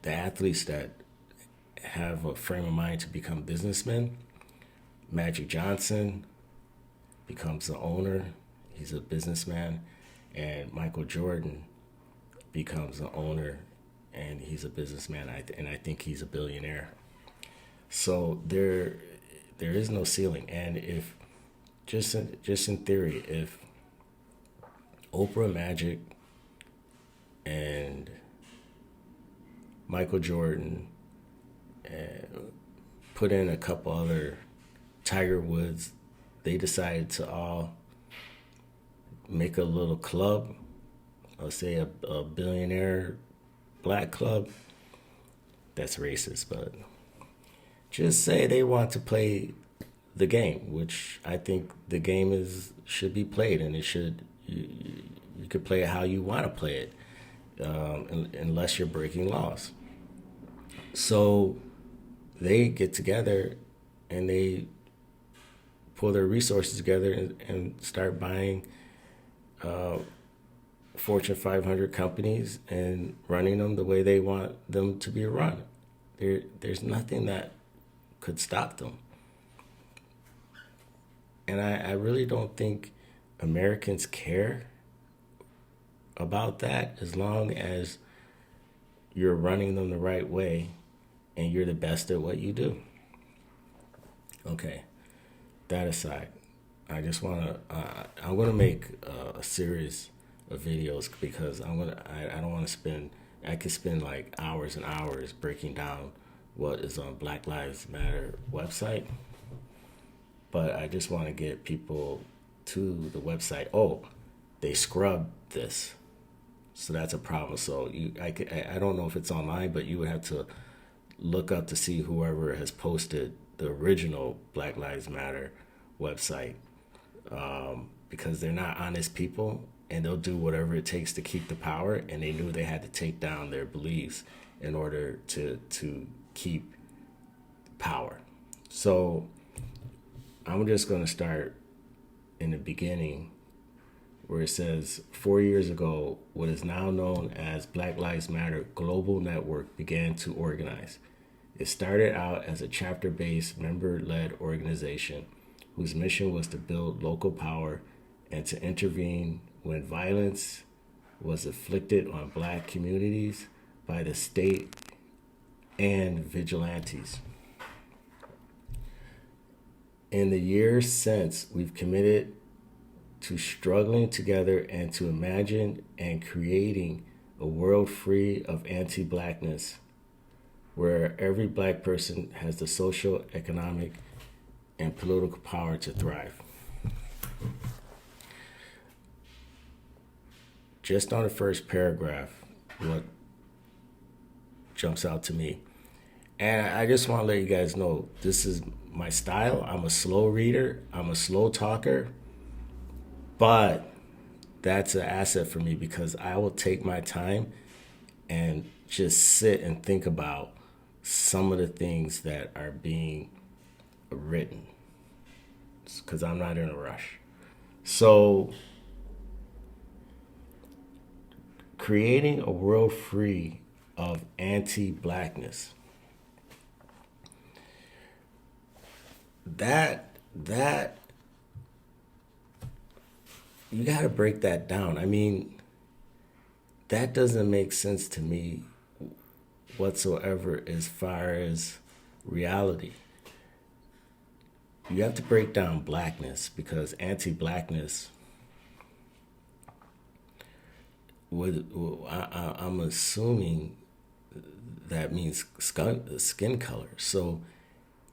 the athletes that have a frame of mind to become businessmen. Magic Johnson becomes the owner. He's a businessman. And Michael Jordan becomes the owner and he's a businessman. And I think he's a billionaire. So there is no ceiling. And if just in theory, if Oprah, Magic, and Michael Jordan put in a couple other, Tiger Woods, they decided to all make a little club, or say a billionaire black club. That's racist, but just say they want to play the game, which I think the game should be played, and it should you could play it how you want to play it, unless you're breaking laws. So they get together and they pull their resources together and start buying Fortune 500 companies and running them the way they want them to be run. There's nothing that could stop them. And I really don't think Americans care about that, as long as you're running them the right way and you're the best at what you do. Okay, that aside, I'm gonna make a series of videos, because I don't want to I could spend like hours and hours breaking down what is on Black Lives Matter website, but I just want to get people to the website. Oh, they scrubbed this, so that's a problem. So I don't know if it's online, but you would have to look up to see whoever has posted the original Black Lives Matter website, because they're not honest people, and they'll do whatever it takes to keep the power, and they knew they had to take down their beliefs in order to keep power. So I'm just going to start in the beginning, where it says 4 years ago, what is now known as Black Lives Matter Global Network began to organize. It started out as a chapter-based, member-led organization whose mission was to build local power and to intervene when violence was inflicted on black communities by the state and vigilantes. In the years since, we've committed to struggling together and to imagine and creating a world free of anti-blackness, where every black person has the social, economic, and political power to thrive. Just on the first paragraph, what jumps out to me. And I just want to let you guys know, this is my style. I'm a slow reader. I'm a slow talker. But that's an asset for me, because I will take my time and just sit and think about some of the things that are being written, because I'm not in a rush. So, creating a world free of anti-blackness. That you got to break that down. I mean, that doesn't make sense to me whatsoever as far as reality. You have to break down blackness, because anti-blackness I'm assuming that means skin color. So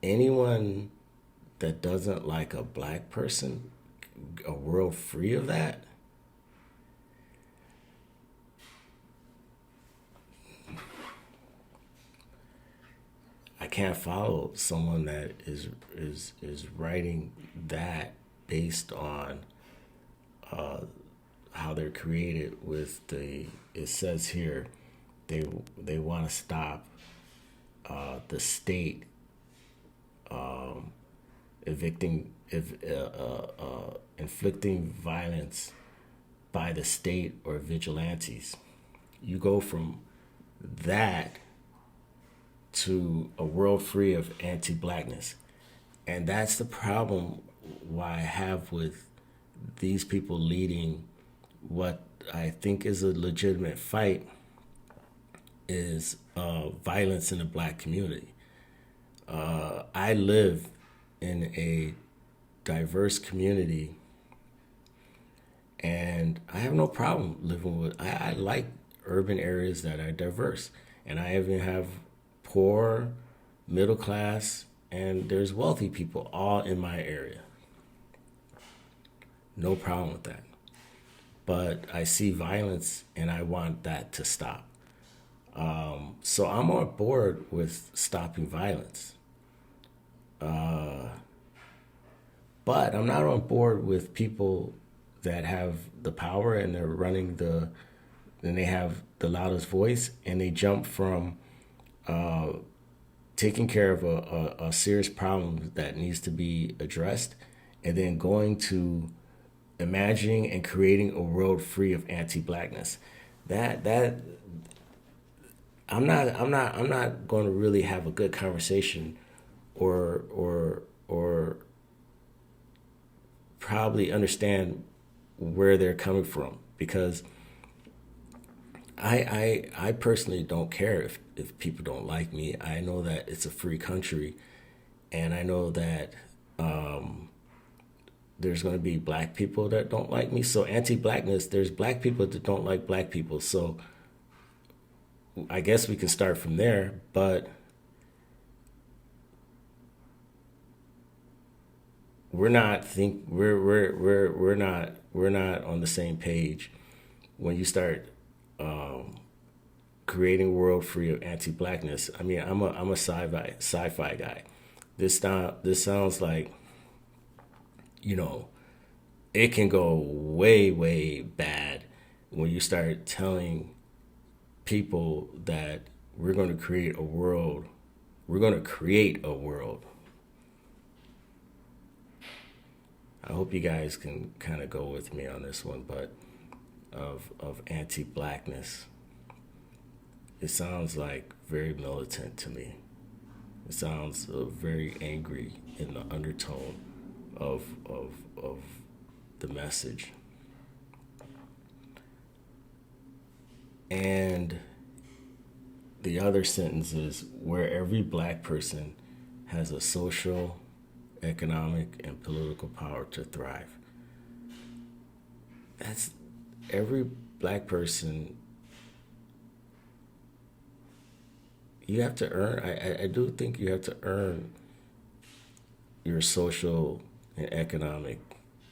anyone that doesn't like a black person, a world free of that, I can't follow someone that is writing that based on how they're created with it says here they want to stop the state inflicting violence by the state or vigilantes. You go from that to a world free of anti-blackness. And that's the problem why I have with these people leading what I think is a legitimate fight is violence in the black community. I live in a diverse community, and I have no problem living with. I like urban areas that are diverse, and I even have poor, middle class, and there's wealthy people all in my area. No problem with that. But I see violence, and I want that to stop. So I'm on board with stopping violence. But I'm not on board with people that have the power and they're running and they have the loudest voice, and they jump from taking care of a serious problem that needs to be addressed, and then going to imagining and creating a world free of anti-blackness. That I'm not going to really have a good conversation or probably understand where they're coming from, because I personally don't care if people don't like me. I know that it's a free country, and I know that there's going to be black people that don't like me. So anti-blackness, there's black people that don't like black people. So I guess we can start from there, but we're not on the same page when you start creating a world free of anti-blackness. I mean, I'm a sci-fi guy. This sounds like, it can go way bad when you start telling people that we're going to create a world. We're going to create a world. I hope you guys can kind of go with me on this one, but of anti-blackness, it sounds like very militant to me. It sounds very angry in the undertone of the message. And the other sentence is where every black person has a social, economic, and political power to thrive. That's every black person. You have to earn, I do think you have to earn your social and economic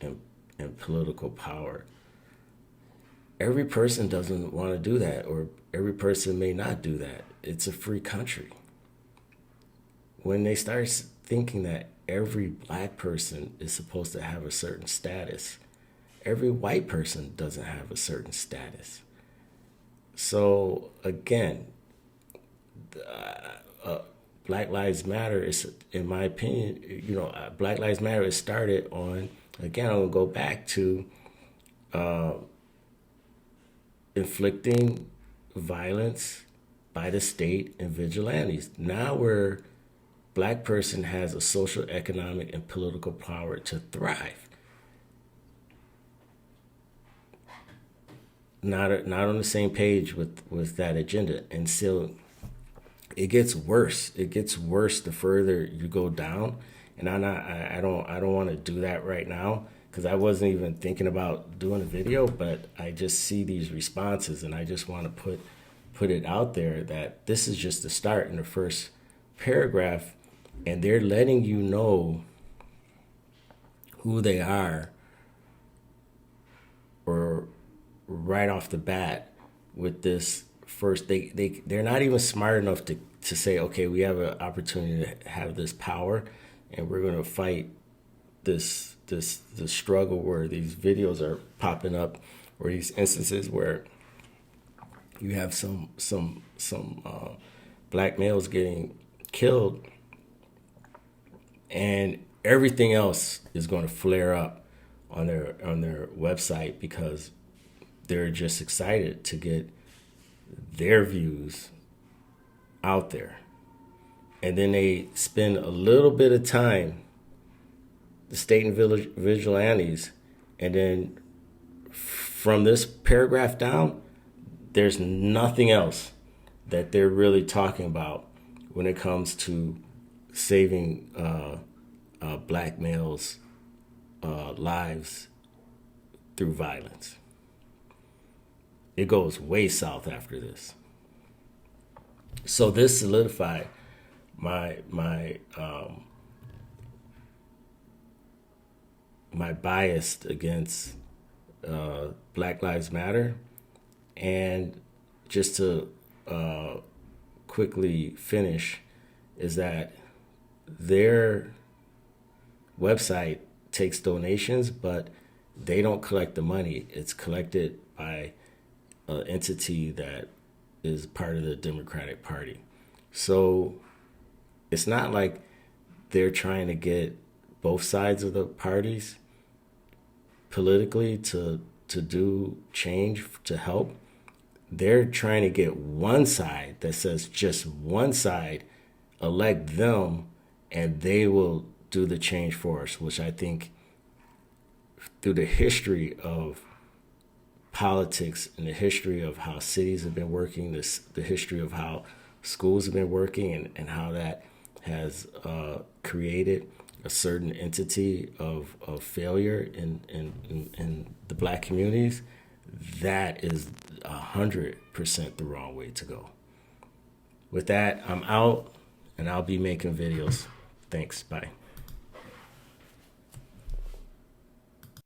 and political power. Every person doesn't want to do that, or every person may not do that. It's a free country. When they start thinking that every black person is supposed to have a certain status, every white person doesn't have a certain status. So again, Black Lives Matter is, in my opinion, Black Lives Matter is started on, again, I'm going to go back to inflicting violence by the state and vigilantes. Now where black person has a social, economic, and political power to thrive. Not on the same page with that agenda. And so it gets worse. It gets worse the further you go down. And I don't want to do that right now, because I wasn't even thinking about doing a video, but I just see these responses, and I just want to put it out there that this is just the start in the first paragraph, and they're letting you know who they are, or right off the bat with this first. They're not even smart enough to say, okay, we have an opportunity to have this power, and we're going to fight this struggle where these videos are popping up, or these instances where you have some black males getting killed, and everything else is going to flare up on their website, because they're just excited to get their views out there. and then they spend a little bit of time, the state and village vigilantes, and then from this paragraph down, there's nothing else that they're really talking about when it comes to saving black males' lives through violence. It goes way south after this. So this solidified my my bias against Black Lives Matter. And just to quickly finish, is that their website takes donations, but they don't collect the money. It's collected by an entity that is part of the Democratic Party. So it's not like they're trying to get both sides of the parties politically to do change, to help. They're trying to get one side that says just one side, elect them, and they will do the change for us, which I think through the history of politics and the history of how cities have been working, the history of how schools have been working, and how that has created a certain entity of failure in the black communities, that is 100% the wrong way to go. With that, I'm out, and I'll be making videos. Thanks. Bye.